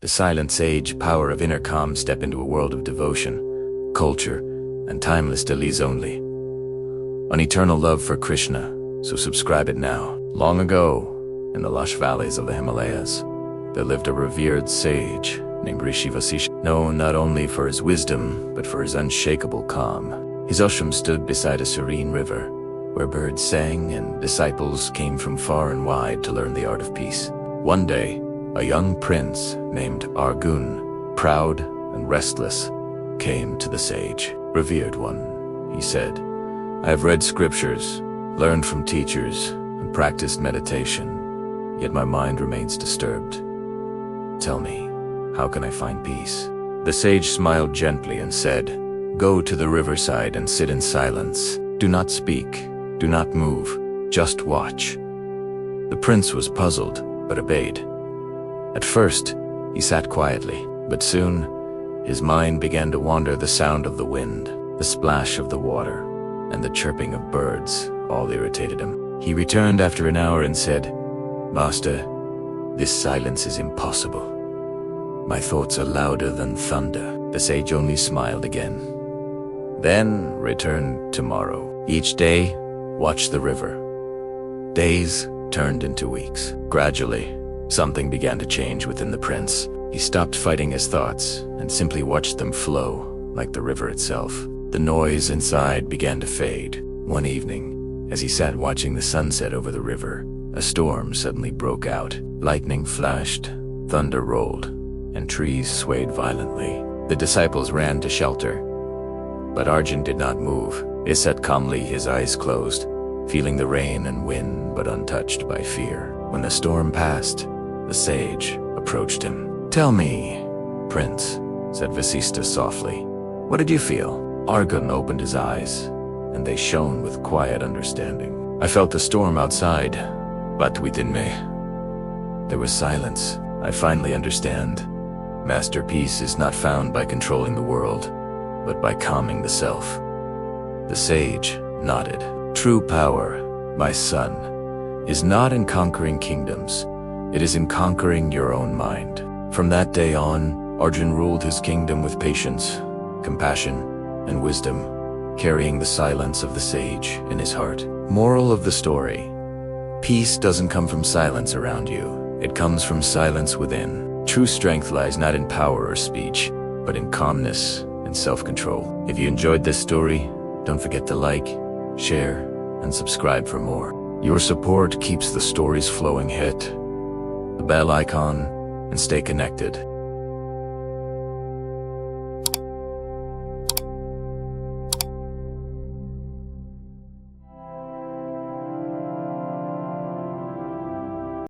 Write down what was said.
The silent sage power of inner calm step into a world of devotion, culture, and timeless delights only. An eternal love for Krishna, so subscribe it now. Long ago, in the lush valleys of the Himalayas, there lived a revered sage named Rishi Vasishtha, known not only for his wisdom, but for his unshakable calm. His ashram stood beside a serene river, where birds sang and disciples came from far and wide to learn the art of peace. One day, a young prince named Argun, proud and restless, came to the sage. "Revered one," he said, "I have read scriptures, learned from teachers, and practiced meditation, yet my mind remains disturbed. Tell me, how can I find peace?" The sage smiled gently and said, "Go to the riverside and sit in silence. Do not speak, do not move, just watch." The prince was puzzled, but obeyed. At first, he sat quietly, but soon, his mind began to wander. The sound of the wind, the splash of the water, and the chirping of birds all irritated him. He returned after an hour and said, "Master, this silence is impossible. My thoughts are louder than thunder." The sage only smiled again. "Then return tomorrow. Each day, watch the river." Days turned into weeks. Gradually, something began to change within the prince. He stopped fighting his thoughts and simply watched them flow like the river itself. The noise inside began to fade. One evening, as he sat watching the sunset over the river, a storm suddenly broke out. Lightning flashed, thunder rolled, and trees swayed violently. The disciples ran to shelter, but Arjun did not move. He sat calmly, his eyes closed, feeling the rain and wind but untouched by fear. When the storm passed, the sage approached him. "Tell me, Prince," said Vasishtha softly, "what did you feel?" Arjun opened his eyes, and they shone with quiet understanding. "I felt the storm outside, but within me there was silence. I finally understand. Master peace is not found by controlling the world, but by calming the self." The sage nodded. "True power, my son, is not in conquering kingdoms. It is in conquering your own mind." From that day on, Arjun ruled his kingdom with patience, compassion, and wisdom, carrying the silence of the sage in his heart. Moral of the story: peace doesn't come from silence around you. It comes from silence within. True strength lies not in power or speech, but in calmness and self-control. If you enjoyed this story, don't forget to like, share, and subscribe for more. Your support keeps the stories flowing. Hit the bell icon and stay connected.